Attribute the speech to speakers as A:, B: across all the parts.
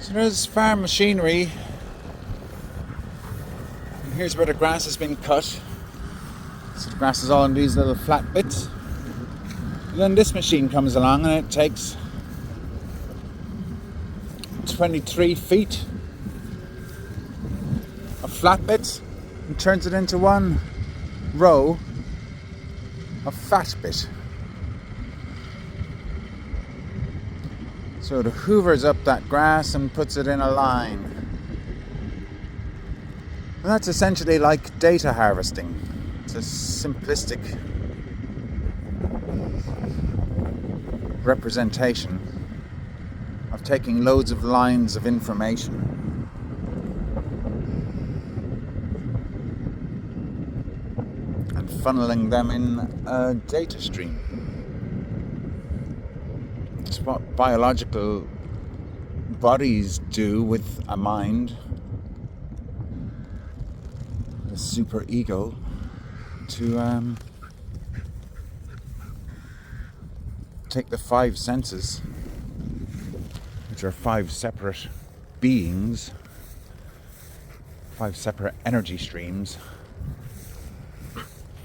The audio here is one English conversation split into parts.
A: So there's farm machinery. And here's where the grass has been cut. So the grass is all in these little flat bits. And then this machine comes along and it takes 23 feet of flat bits and turns it into one row of fat bit. So it hoovers up that grass and puts it in a line. And that's essentially like data harvesting. It's a simplistic representation of taking loads of lines of information and funneling them in a data stream. It's what biological bodies do with a mind, a super ego, to take the five senses, which are five separate beings, five separate energy streams,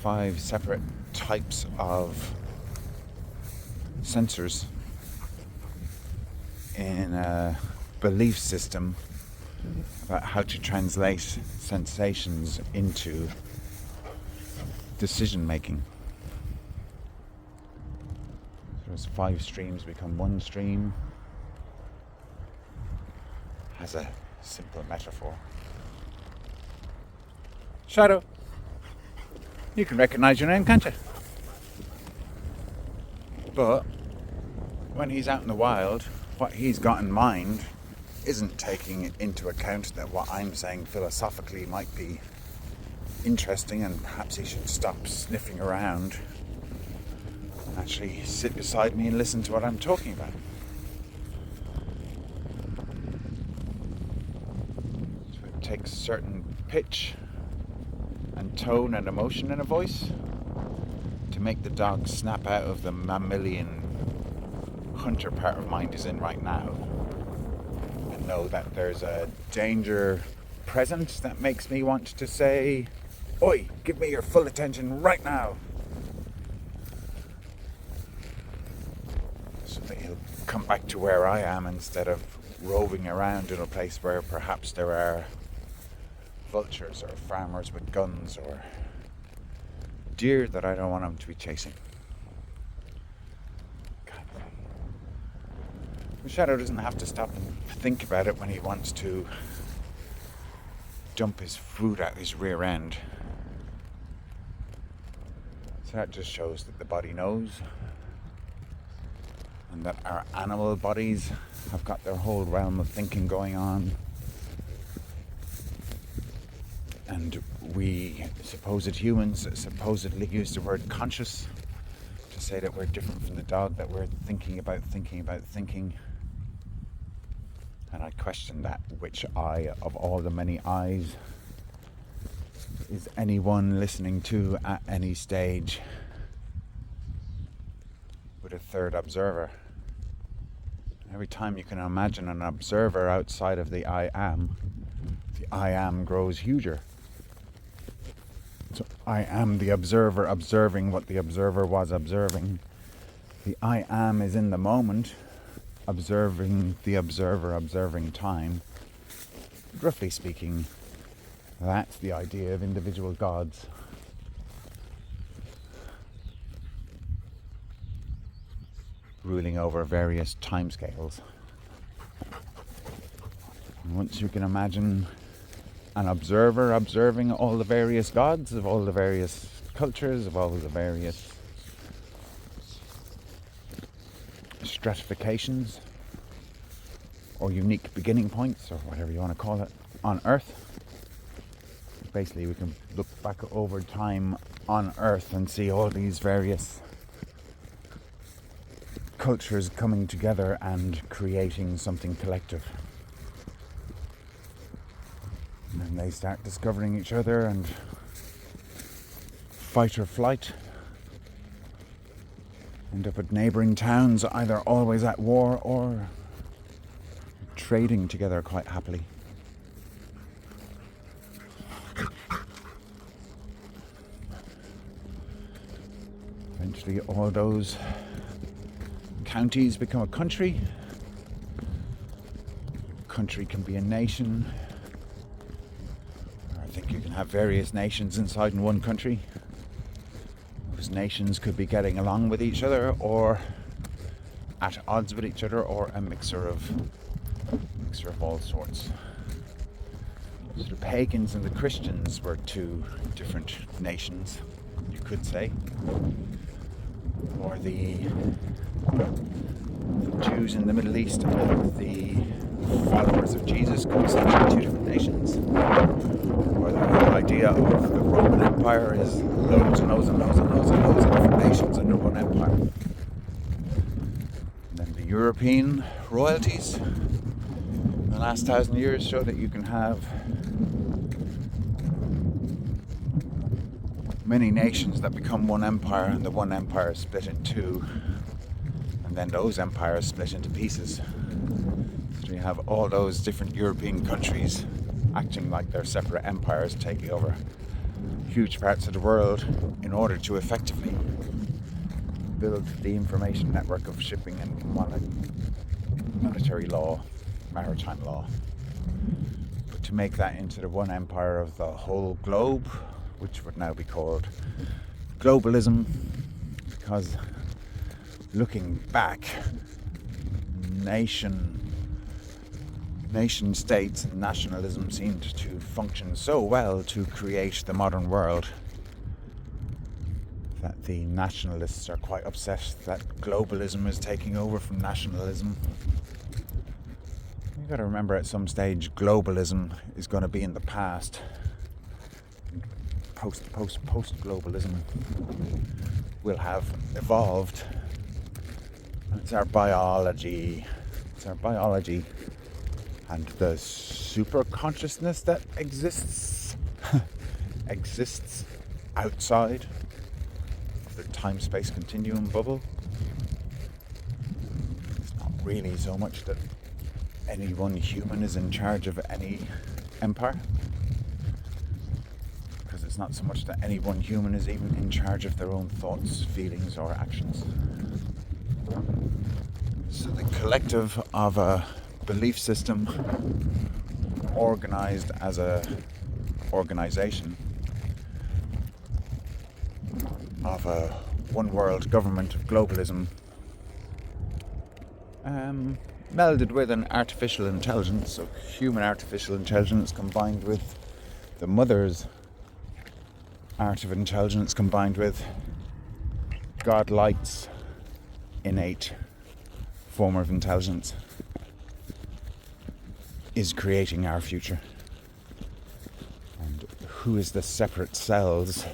A: five separate types of sensors in a belief system about how to translate sensations into decision making. So as five streams become one stream, as a simple metaphor. Shadow, you can recognize your name, can't you? But when he's out in the wild, what he's got in mind isn't taking into account that what I'm saying philosophically might be interesting and perhaps he should stop sniffing around and actually sit beside me and listen to what I'm talking about. So it takes certain pitch and tone and emotion in a voice to make the dog snap out of the mammalian hunter part of mind he's in right now and know that there's a danger present that makes me want to say, "Oi, give me your full attention right now," so that he'll come back to where I am instead of roving around in a place where perhaps there are vultures or farmers with guns or deer that I don't want him to be chasing. The shadow doesn't have to stop and think about it when he wants to dump his food out his rear end. So that just shows that the body knows, and that our animal bodies have got their whole realm of thinking going on. And we supposed humans supposedly use the word conscious to say that we're different from the dog, that we're thinking about thinking. And I question that. Which eye of all the many eyes is anyone listening to at any stage with a third observer? Every time you can imagine an observer outside of the I am grows huger. So I am the observer observing what the observer was observing. The I am is in the moment, observing the observer observing time. Roughly speaking, that's the idea of individual gods. Ruling over various timescales. And once you can imagine an observer observing all the various gods of all the various cultures, of all the various stratifications or unique beginning points, or whatever you want to call it, on Earth. Basically, we can look back over time on Earth and see all these various cultures coming together and creating something collective. And then they start discovering each other and fight or flight. End up at neighbouring towns, either always at war or trading together quite happily. Eventually all those counties become a country. A country can be a nation. I think you can have various nations inside in one country. Those nations could be getting along with each other or at odds with each other, or a mixture of all sorts. So the pagans and the Christians were two different nations, you could say. Or the Jews in the Middle East and the followers of Jesus could be said to be two different nations. Or the whole idea of the Roman Empire is loads and loads and loads and loads and loads of different nations under one empire. And then the European royalties in the last 1,000 years show that you can have many nations that become one empire, and the one empire is split in two, and then those empires split into pieces. So you have all those different European countries acting like they're separate empires, taking over huge parts of the world in order to effectively build the information network of shipping and monetary law, maritime law. But to make that into the one empire of the whole globe, which would now be called globalism, because looking back, nation states and nationalism seemed to function so well to create the modern world that the nationalists are quite upset that globalism is taking over from nationalism. You've got to remember, at some stage globalism is going to be in the past. Post-globalism will have evolved. It's our biology and the super consciousness that exists outside of the time-space continuum bubble. It's not really so much that any one human is in charge of any empire. It's not so much that any one human is even in charge of their own thoughts, feelings, or actions. So the collective of a belief system organized as a organization of a one world government of globalism melded with an artificial intelligence, so human artificial intelligence combined with the mother's art of intelligence combined with Godlight's innate form of intelligence is creating our future. And who is the separate cells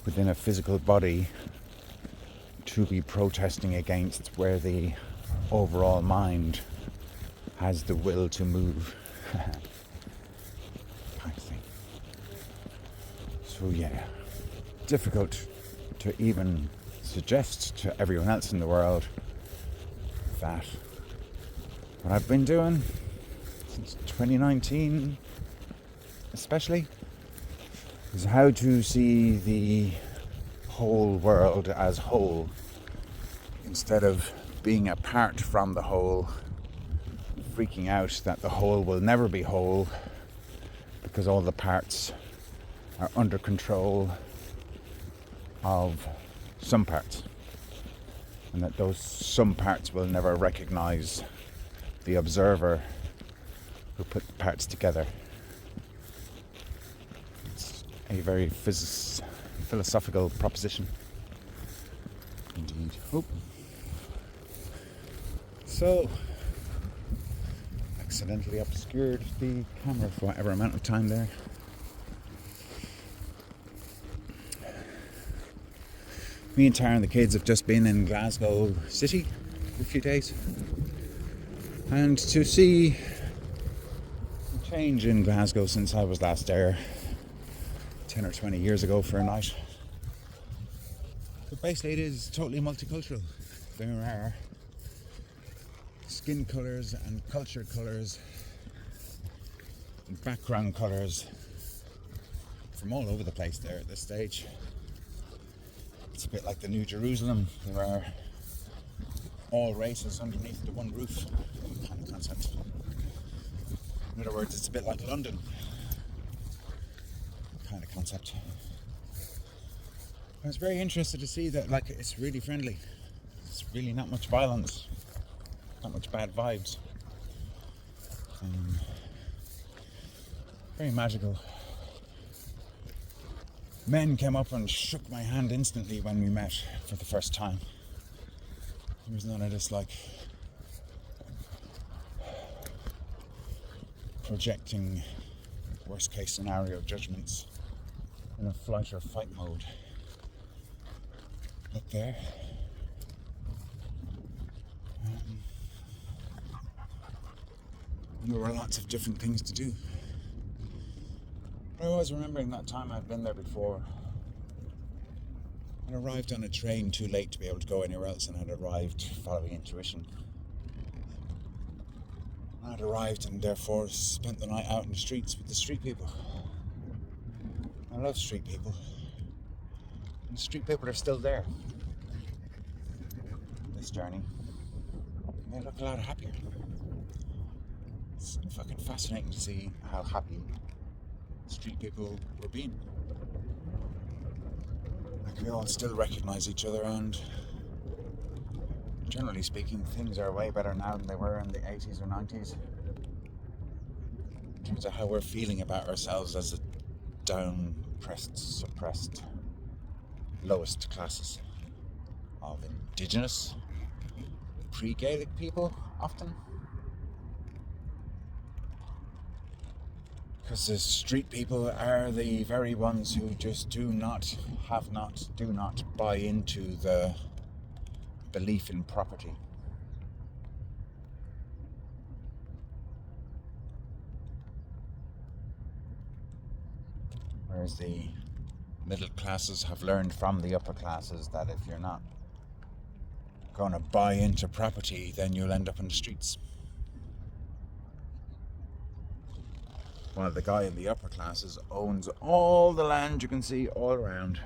A: within a physical body to be protesting against where the overall mind has the will to move? So yeah, difficult to even suggest to everyone else in the world that what I've been doing since 2019 especially is how to see the whole world as whole instead of being apart from the whole, freaking out that the whole will never be whole because all the parts are under control of some parts, and that those some parts will never recognize the observer who put the parts together. It's a very philosophical proposition indeed. So accidentally obscured the camera for whatever amount of time there. Me and Tara and the kids have just been in Glasgow City for a few days, and to see the change in Glasgow since I was last there 10 or 20 years ago for a night. But basically it is totally multicultural. There are skin colours and culture colours and background colours from all over the place there at this stage. It's a bit like the New Jerusalem, where all races underneath the one roof kind of concept. In other words, it's a bit like London kind of concept. I was very interested to see that, like, it's really friendly. It's really not much violence, not much bad vibes. Very magical. Men came up and shook my hand instantly when we met for the first time. There was none of this, like, projecting worst case scenario judgments in a flight or fight mode. Look there. There were lots of different things to do. I was remembering that time I'd been there before and arrived on a train too late to be able to go anywhere else, and had arrived following intuition. I'd arrived and therefore spent the night out in the streets with the street people. I love street people. And the street people are still there. This journey. They look a lot happier. It's fucking fascinating to see how happy street people were being. Like, we all still recognise each other, and generally speaking, things are way better now than they were in the 80s or 90s. In terms of how we're feeling about ourselves as a down-pressed, suppressed, lowest classes of indigenous, pre-Gaelic people, often. Because the street people are the very ones who just do not buy into the belief in property. Whereas the middle classes have learned from the upper classes that if you're not going to buy into property, then you'll end up in the streets. While the guy in the upper classes owns all the land you can see all around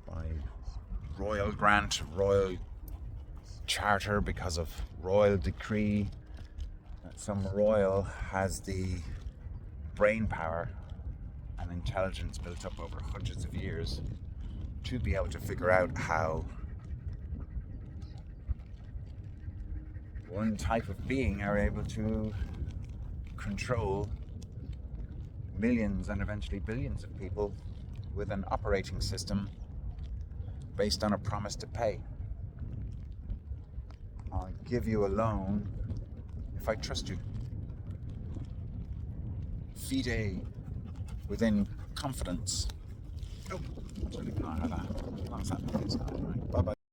A: by royal grant, royal charter, because of royal decree that some royal has the brain power and intelligence built up over hundreds of years to be able to figure out how one type of being are able to control millions and eventually billions of people with an operating system based on a promise to pay. I'll give you a loan if I trust you. Fide within confidence. Oh, I don't even know how that. Bye bye.